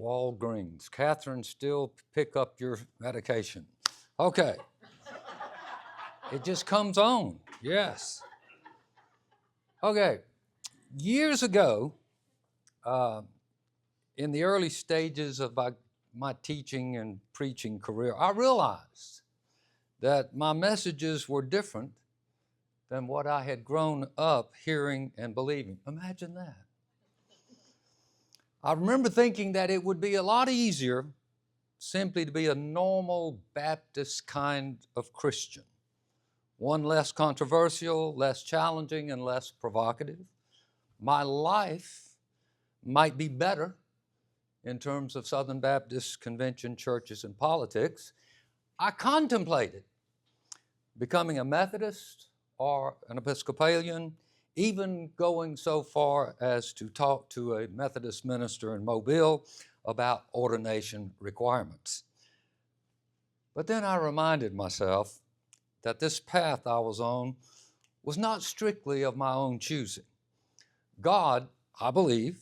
Walgreens. Catherine, still pick up your medication. Okay. It just comes on. Yes. Okay. Years ago, uh, in the early stages of my teaching and preaching career, I realized that my messages were different than what I had grown up hearing and believing. Imagine that. I remember thinking that it would be a lot easier simply to be a normal Baptist kind of Christian, one less controversial, less challenging, and less provocative. My life might be better in terms of Southern Baptist convention churches and politics. I contemplated becoming a Methodist or an Episcopalian, even going so far as to talk to a Methodist minister in Mobile about ordination requirements. But then I reminded myself that this path I was on was not strictly of my own choosing. God, I believe,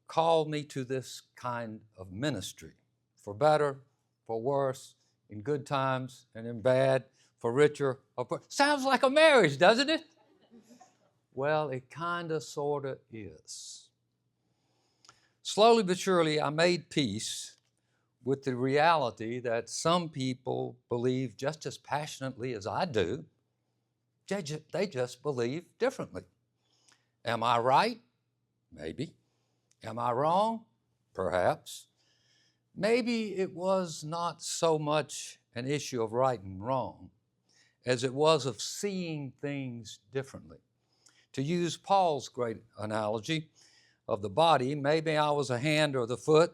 called me to this kind of ministry, for better, for worse, in good times and in bad, for richer or poor. Sounds like a marriage, doesn't it? Well, it kind of, sort of is. Slowly but surely, I made peace with the reality that some people believe just as passionately as I do. They just believe differently. Am I right? Maybe. Am I wrong? Perhaps. Maybe it was not so much an issue of right and wrong as it was of seeing things differently. To use Paul's great analogy of the body, maybe I was a hand or the foot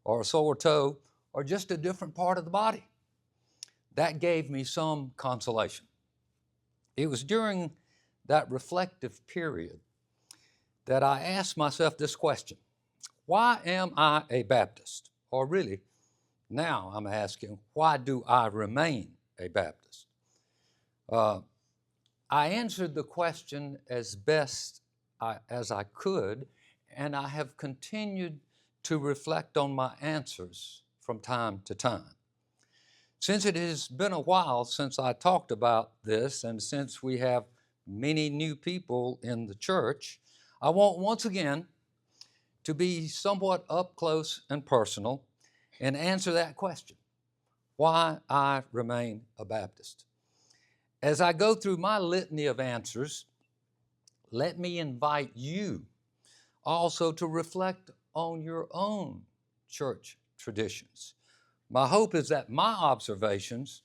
or a sore toe or just a different part of the body. That gave me some consolation. It was during that reflective period that I asked myself this question: why am I a Baptist? Or really, now I'm asking, why do I remain a Baptist? I answered the question as best as I could, and I have continued to reflect on my answers from time to time. Since it has been a while since I talked about this, and since we have many new people in the church, I want once again to be somewhat up close and personal and answer that question: why I remain a Baptist. As I go through my litany of answers, let me invite you also to reflect on your own church traditions. My hope is that my observations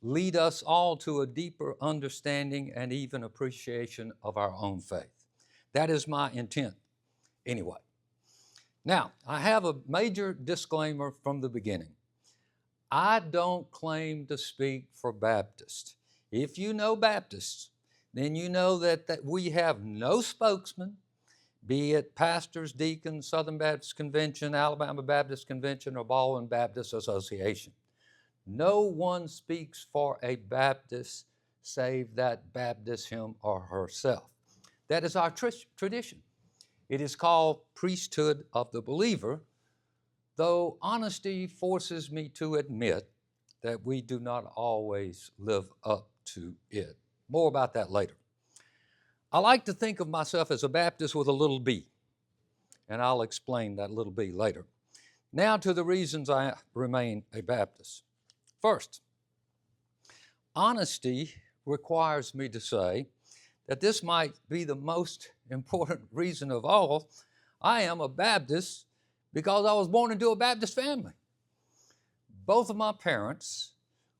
lead us all to a deeper understanding and even appreciation of our own faith. That is my intent anyway. Now, I have a major disclaimer from the beginning. I don't claim to speak for Baptists. If you know Baptists, then you know that we have no spokesman, be it pastors, deacons, Southern Baptist Convention, Alabama Baptist Convention, or Baldwin Baptist Association. No one speaks for a Baptist save that Baptist, him or herself. That is our tradition. It is called priesthood of the believer, though honesty forces me to admit that we do not always live up to it. More about that later. I like to think of myself as a Baptist with a little b, and I'll explain that little b later. Now to the reasons I remain a Baptist. First, honesty requires me to say that this might be the most important reason of all. I am a Baptist because I was born into a Baptist family. Both of my parents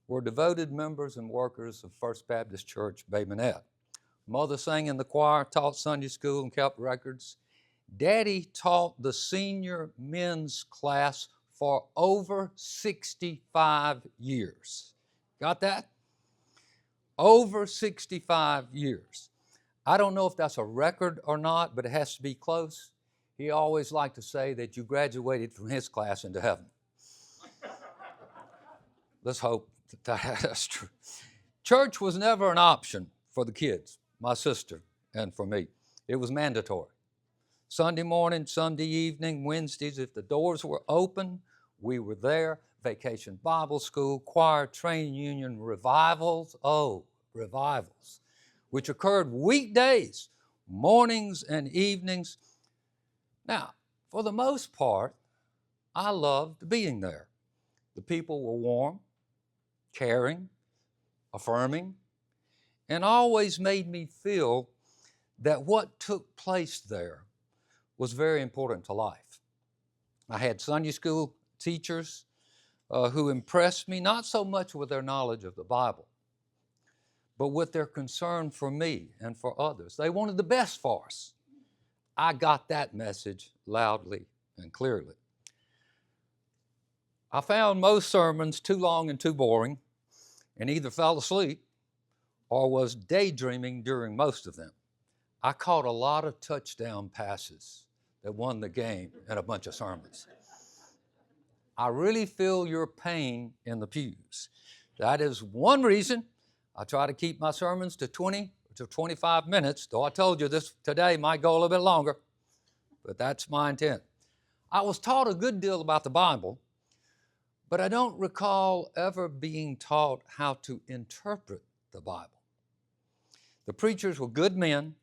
were devoted members and workers of First Baptist Church, Bay Minette. Mother sang in the choir, taught Sunday school, and kept records. Daddy taught the senior men's class for over 65 years. Got that? Over 65 years. I don't know if that's a record or not, but it has to be close. He always liked to say that you graduated from his class into heaven. Let's hope that's true. Church was never an option for the kids, my sister, and for me. It was mandatory. Sunday morning, Sunday evening, Wednesdays, if the doors were open, we were there. Vacation Bible School, choir, training union, revivals, revivals, which occurred weekdays, mornings and evenings. Now, for the most part, I loved being there. The people were warm, caring, affirming, and always made me feel that what took place there was very important to life. I had Sunday school teachers who impressed me not so much with their knowledge of the Bible, but with their concern for me and for others. They wanted the best for us. I got that message loudly and clearly. I found most sermons too long and too boring, and either fell asleep or was daydreaming during most of them. I caught a lot of touchdown passes that won the game in a bunch of sermons. I really feel your pain in the pews. That is one reason I try to keep my sermons to 20 to 25 minutes, though I told you this today might go a little bit longer, but that's my intent. I was taught a good deal about the Bible, but I don't recall ever being taught how to interpret the Bible. The preachers were good men,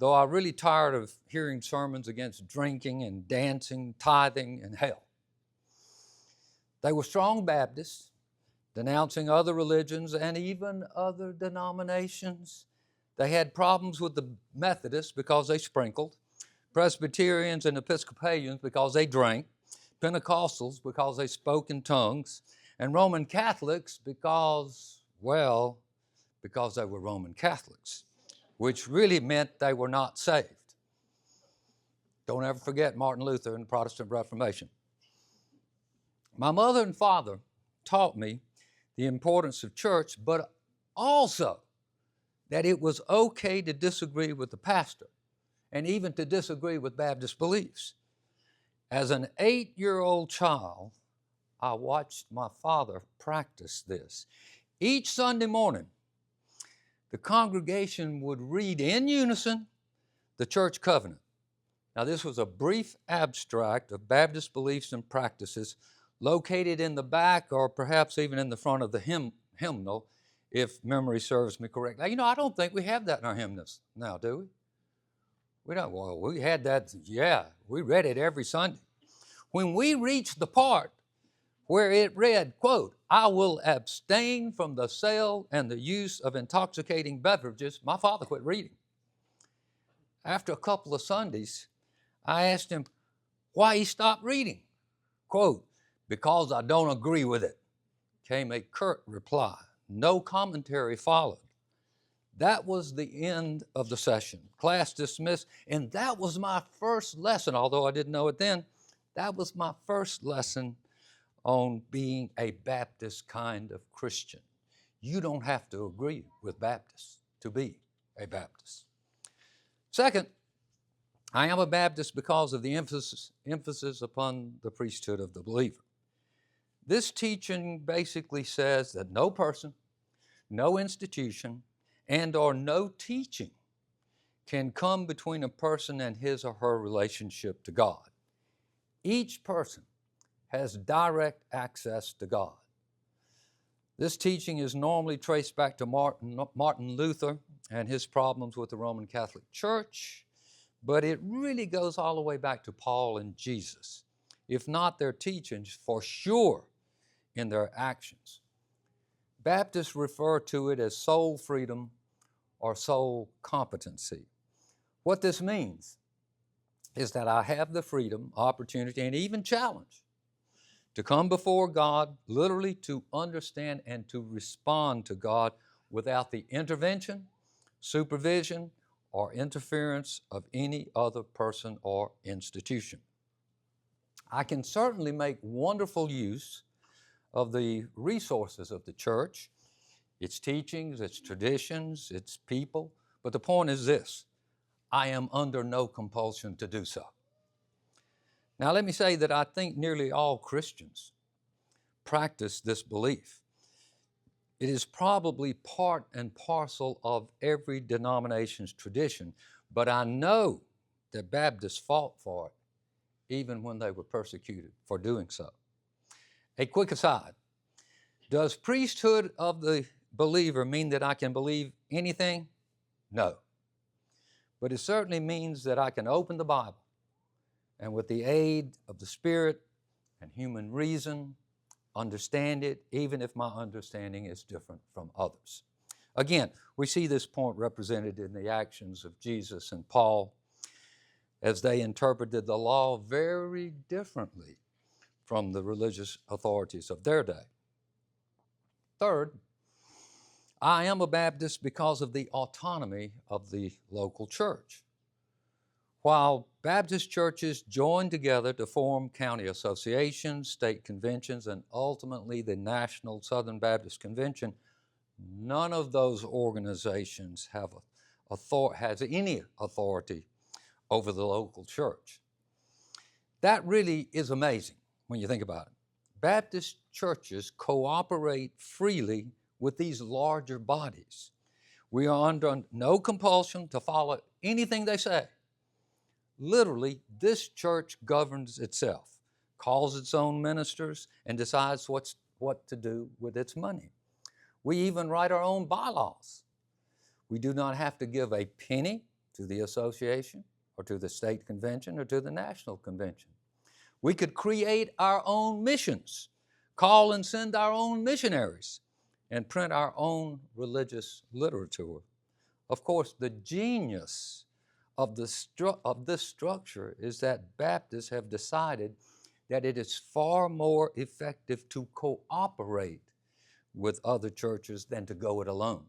though I really tired of hearing sermons against drinking and dancing, tithing, and hell. They were strong Baptists, denouncing other religions and even other denominations. They had problems with the Methodists because they sprinkled, Presbyterians and Episcopalians because they drank, Pentecostals because they spoke in tongues, and Roman Catholics because they were Roman Catholics, which really meant they were not saved. Don't ever forget Martin Luther and the Protestant Reformation. My mother and father taught me the importance of church, but also that it was okay to disagree with the pastor and even to disagree with Baptist beliefs. As an 8-year-old child, I watched my father practice this. Each Sunday morning, the congregation would read in unison the church covenant. Now, this was a brief abstract of Baptist beliefs and practices located in the back or perhaps even in the front of the hymnal, if memory serves me correctly. I don't think we have that in our hymnals now, do we? We don't. Well, we had that, we read it every Sunday. When we reached the part where it read, quote, "I will abstain from the sale and the use of intoxicating beverages," my father quit reading. After a couple of Sundays, I asked him why he stopped reading. Quote, "Because I don't agree with it," came a curt reply. No commentary followed. That was the end of the session. Class dismissed, and that was my first lesson, although I didn't know it then. That was my first lesson on being a Baptist kind of Christian. You don't have to agree with Baptists to be a Baptist. Second, I am a Baptist because of the emphasis upon the priesthood of the believer. This teaching basically says that no person, no institution, and or no teaching can come between a person and his or her relationship to God. Each person has direct access to God. This teaching is normally traced back to Martin Luther and his problems with the Roman Catholic Church, but it really goes all the way back to Paul and Jesus, if not their teachings, for sure in their actions. Baptists refer to it as soul freedom or soul competency. What this means is that I have the freedom, opportunity, and even challenge to come before God, literally to understand and to respond to God without the intervention, supervision, or interference of any other person or institution. I can certainly make wonderful use of the resources of the church, its teachings, its traditions, its people, but the point is this: I am under no compulsion to do so. Now, let me say that I think nearly all Christians practice this belief. It is probably part and parcel of every denomination's tradition, but I know the Baptists fought for it, even when they were persecuted for doing so. A quick aside, does priesthood of the believer mean that I can believe anything? No. But it certainly means that I can open the Bible and with the aid of the Spirit and human reason, understand it, even if my understanding is different from others. Again, we see this point represented in the actions of Jesus and Paul as they interpreted the law very differently from the religious authorities of their day. Third, I am a Baptist because of the autonomy of the local church. While Baptist churches joined together to form county associations, state conventions, and ultimately the National Southern Baptist Convention, none of those organizations has any authority over the local church. That really is amazing when you think about it. Baptist churches cooperate freely with these larger bodies. We are under no compulsion to follow anything they say. Literally, this church governs itself, calls its own ministers, and decides what to do with its money. We even write our own bylaws. We do not have to give a penny to the association or to the state convention or to the national convention. We could create our own missions, call and send our own missionaries, and print our own religious literature. Of course, the genius of this structure is that Baptists have decided that it is far more effective to cooperate with other churches than to go it alone.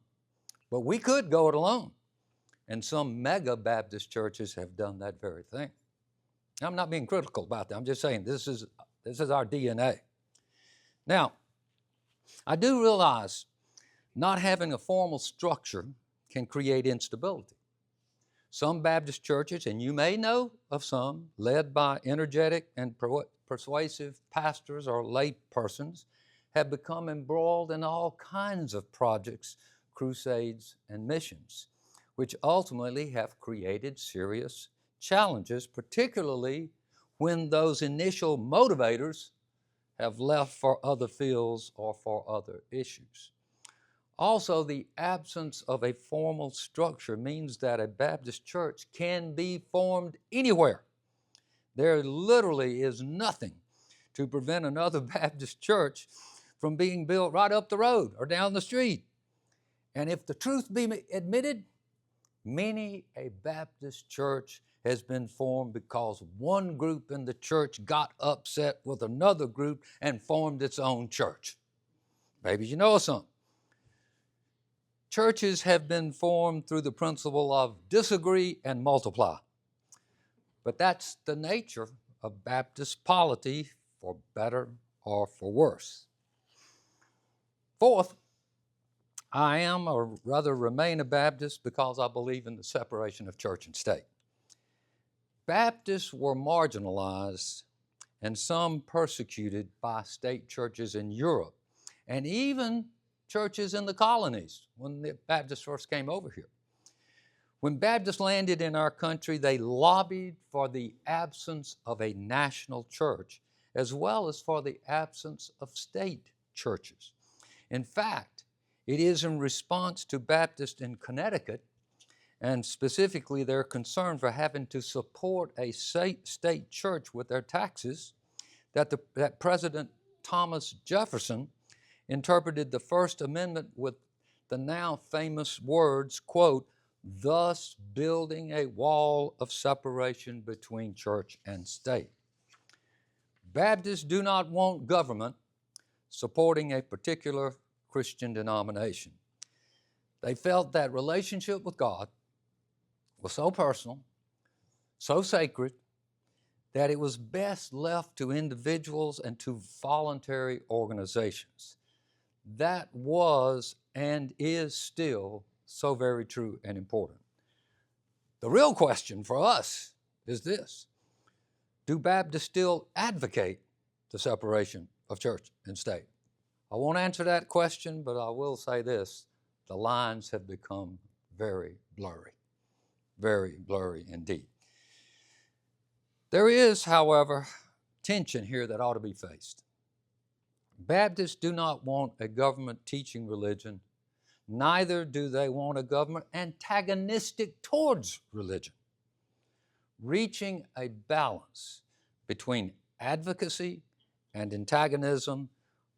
But we could go it alone, and some mega Baptist churches have done that very thing. I'm not being critical about that. I'm just saying this is our DNA. Now, I do realize not having a formal structure can create instability. Some Baptist churches, and you may know of some, led by energetic and persuasive pastors or lay persons, have become embroiled in all kinds of projects, crusades, and missions, which ultimately have created serious challenges, particularly when those initial motivators have left for other fields or for other issues. Also, the absence of a formal structure means that a Baptist church can be formed anywhere. There literally is nothing to prevent another Baptist church from being built right up the road or down the street. And if the truth be admitted, many a Baptist church has been formed because one group in the church got upset with another group and formed its own church. Maybe you know something. Churches have been formed through the principle of disagree and multiply. But that's the nature of Baptist polity, for better or for worse. Fourth, I am, or rather remain, a Baptist because I believe in the separation of church and state. Baptists were marginalized and some persecuted by state churches in Europe and even churches in the colonies when the Baptists first came over here. When Baptists landed in our country, they lobbied for the absence of a national church as well as for the absence of state churches. In fact, it is in response to Baptists in Connecticut, and specifically their concern for having to support a state church with their taxes, that President Thomas Jefferson interpreted the First Amendment with the now famous words, quote, thus building a wall of separation between church and state. Baptists do not want government supporting a particular Christian denomination. They felt that relationship with God was so personal, so sacred, that it was best left to individuals and to voluntary organizations. That was and is still so very true and important. The real question for us is this: do Baptists still advocate the separation of church and state? I won't answer that question, but I will say this: the lines have become very blurry indeed. There is, however, tension here that ought to be faced. Baptists do not want a government teaching religion, neither do they want a government antagonistic towards religion. Reaching a balance between advocacy and antagonism,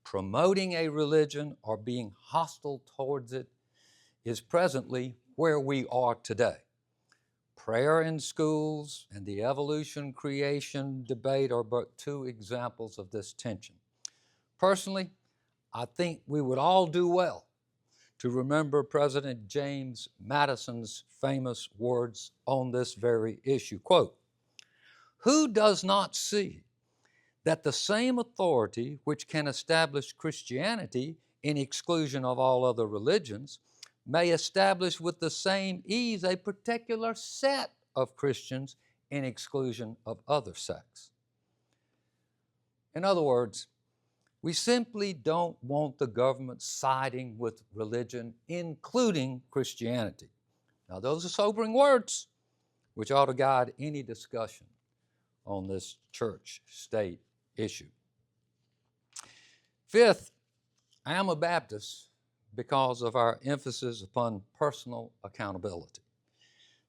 promoting a religion or being hostile towards it, is presently where we are today. Prayer in schools and the evolution creation debate are but two examples of this tension. Personally, I think we would all do well to remember President James Madison's famous words on this very issue. Quote, "Who does not see that the same authority which can establish Christianity in exclusion of all other religions may establish with the same ease a particular set of Christians in exclusion of other sects?" In other words, we simply don't want the government siding with religion, including Christianity. Now, those are sobering words, which ought to guide any discussion on this church-state issue. Fifth, I am a Baptist because of our emphasis upon personal accountability.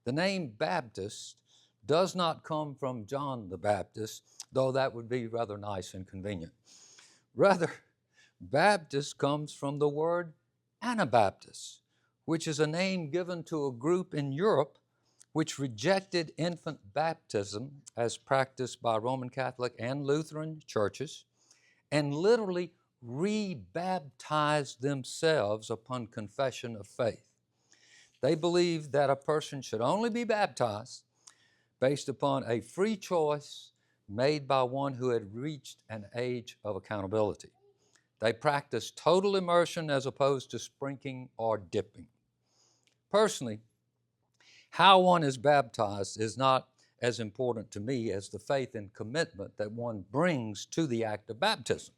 The name Baptist does not come from John the Baptist, though that would be rather nice and convenient. Rather, Baptist comes from the word Anabaptist, which is a name given to a group in Europe which rejected infant baptism as practiced by Roman Catholic and Lutheran churches and literally rebaptized themselves upon confession of faith. They believed that a person should only be baptized based upon a free choice made by one who had reached an age of accountability. They practiced total immersion as opposed to sprinkling or dipping. Personally, how one is baptized is not as important to me as the faith and commitment that one brings to the act of baptism.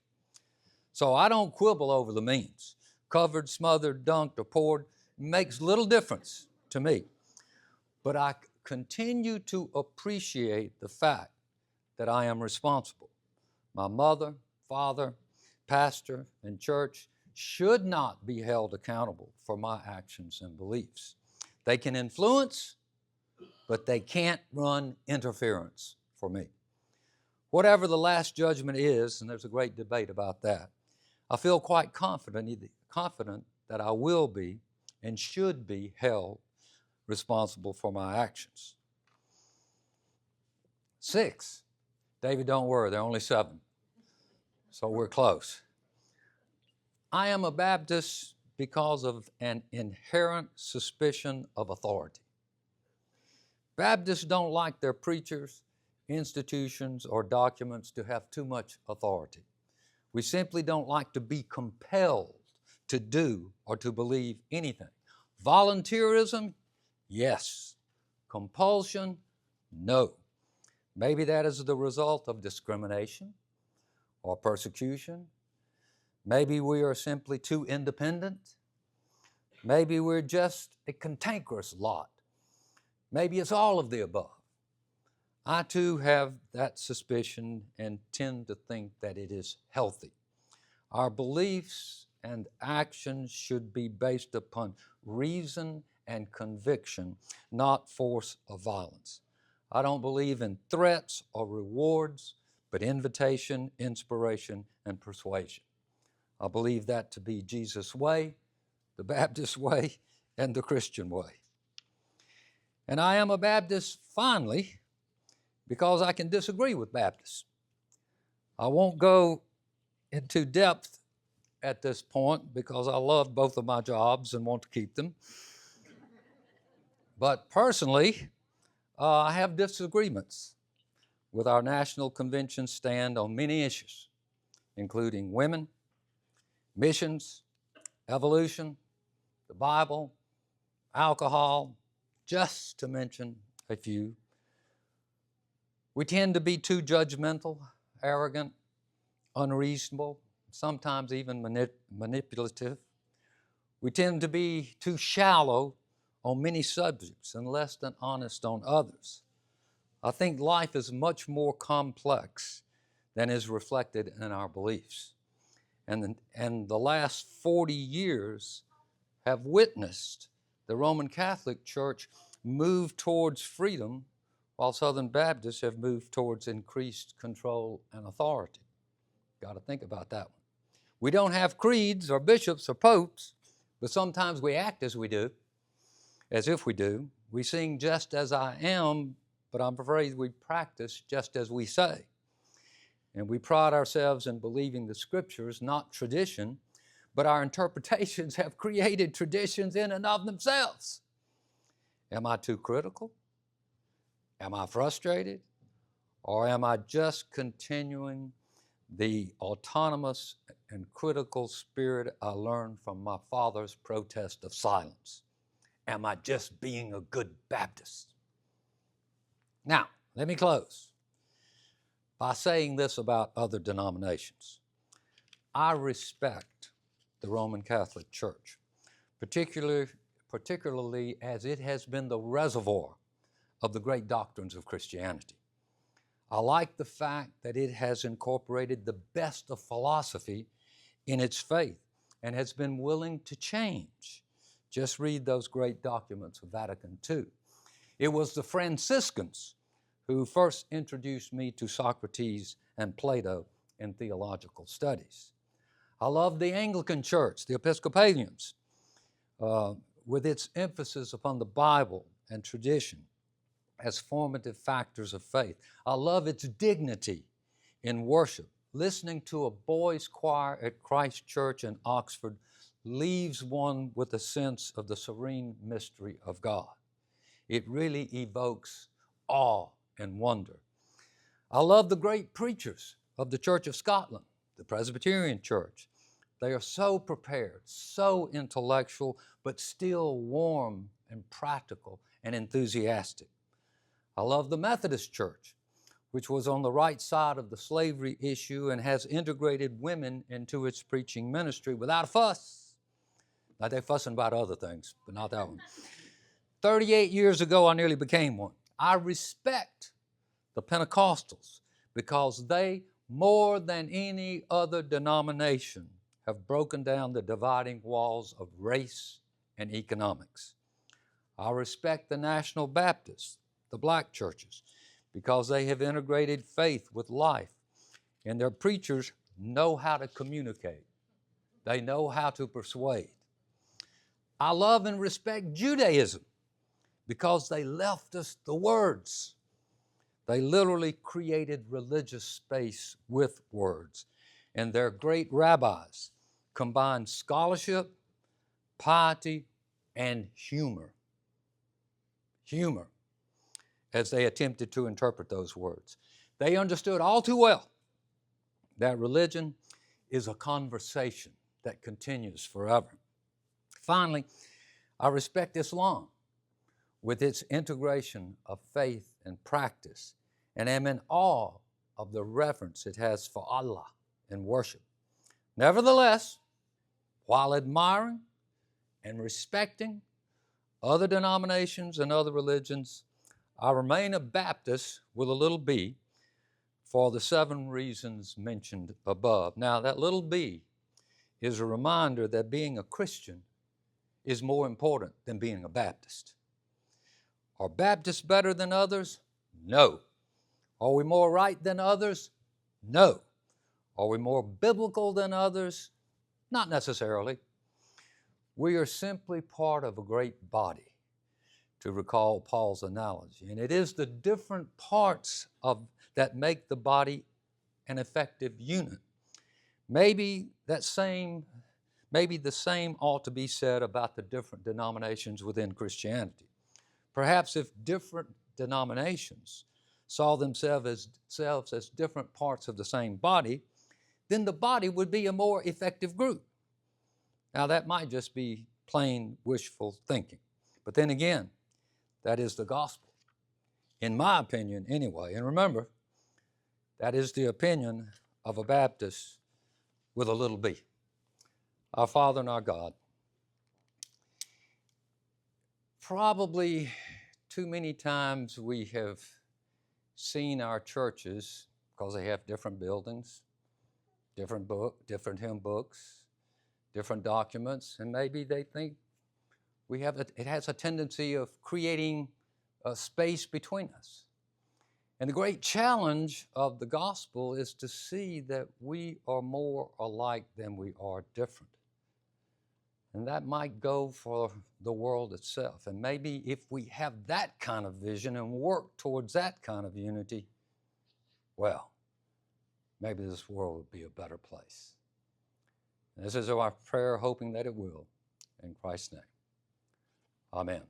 So I don't quibble over the means. Covered, smothered, dunked, or poured makes little difference to me. But I continue to appreciate the fact that I am responsible. My mother, father, pastor, and church should not be held accountable for my actions and beliefs. They can influence, but they can't run interference for me. Whatever the last judgment is, and there's a great debate about that, I feel quite confident that I will be and should be held responsible for my actions. 6, David, don't worry, there are only 7, so we're close. I am a Baptist because of an inherent suspicion of authority. Baptists don't like their preachers, institutions, or documents to have too much authority. We simply don't like to be compelled to do or to believe anything. Volunteerism, yes. Compulsion, no. Maybe that is the result of discrimination or persecution. Maybe we are simply too independent. Maybe we're just a cantankerous lot. Maybe it's all of the above. I too have that suspicion and tend to think that it is healthy. Our beliefs and actions should be based upon reason and conviction, not force or violence. I don't believe in threats or rewards, but invitation, inspiration, and persuasion. I believe that to be Jesus' way, the Baptist way, and the Christian way. And I am a Baptist, finally, because I can disagree with Baptists. I won't go into depth at this point because I love both of my jobs and want to keep them. But personally, I have disagreements with our National Convention stand on many issues, including women, missions, evolution, the Bible, alcohol, just to mention a few. We tend to be too judgmental, arrogant, unreasonable, sometimes even manipulative. We tend to be too shallow on many subjects and less than honest on others. I think life is much more complex than is reflected in our beliefs. And the last 40 years have witnessed the Roman Catholic Church move towards freedom, while Southern Baptists have moved towards increased control and authority. Got to think about that one. We don't have creeds or bishops or popes, but sometimes we act as we do, as if we do. We sing just as I am, but I'm afraid we practice just as we say. And we pride ourselves in believing the scriptures, not tradition, but our interpretations have created traditions in and of themselves. Am I too critical? Am I frustrated? Or am I just continuing the autonomous and critical spirit I learned from my father's protest of silence? Am I just being a good Baptist? Now, let me close by saying this about other denominations. I respect the Roman Catholic Church, particularly as it has been the reservoir of the great doctrines of Christianity. I like the fact that it has incorporated the best of philosophy in its faith and has been willing to change. Just read those great documents of Vatican II. It was the Franciscans who first introduced me to Socrates and Plato in theological studies. I love the Anglican Church, the Episcopalians, with its emphasis upon the Bible and tradition as formative factors of faith. I love its dignity in worship. Listening to a boys' choir at Christ Church in Oxford leaves one with a sense of the serene mystery of God. It really evokes awe and wonder. I love the great preachers of the Church of Scotland, the Presbyterian Church. They are so prepared, so intellectual, but still warm and practical and enthusiastic. I love the Methodist Church, which was on the right side of the slavery issue and has integrated women into its preaching ministry without a fuss. Now, they're fussing about other things, but not that one. 38 years ago, I nearly became one. I respect the Pentecostals because they, more than any other denomination, have broken down the dividing walls of race and economics. I respect the National Baptists, the black churches, because they have integrated faith with life, and their preachers know how to communicate. They know how to persuade. I love and respect Judaism because they left us the words. They literally created religious space with words, and their great rabbis combined scholarship, piety, and humor. Humor, as they attempted to interpret those words. They understood all too well that religion is a conversation that continues forever. Finally, I respect Islam with its integration of faith and practice, and am in awe of the reverence it has for Allah in worship. Nevertheless, while admiring and respecting other denominations and other religions, I remain a Baptist with a little b for the 7 reasons mentioned above. Now, that little b is a reminder that being a Christian is more important than being a Baptist. Are Baptists better than others? No. Are we more right than others? No. Are we more biblical than others? Not necessarily. We are simply part of a great body, to recall Paul's analogy. And it is the different parts that make the body an effective unit. Maybe the same ought to be said about the different denominations within Christianity. Perhaps if different denominations saw themselves as different parts of the same body, then the body would be a more effective group. Now, that might just be plain wishful thinking. But then again, that is the gospel, in my opinion anyway. And remember, that is the opinion of a Baptist with a little b. Our Father and our God, probably too many times we have seen our churches, because they have different buildings, different hymn books, different documents, and maybe they think it has a tendency of creating a space between us. And the great challenge of the gospel is to see that we are more alike than we are different. And that might go for the world itself. And maybe if we have that kind of vision and work towards that kind of unity, well, maybe this world would be a better place. And this is our prayer, hoping that it will. In Christ's name, amen.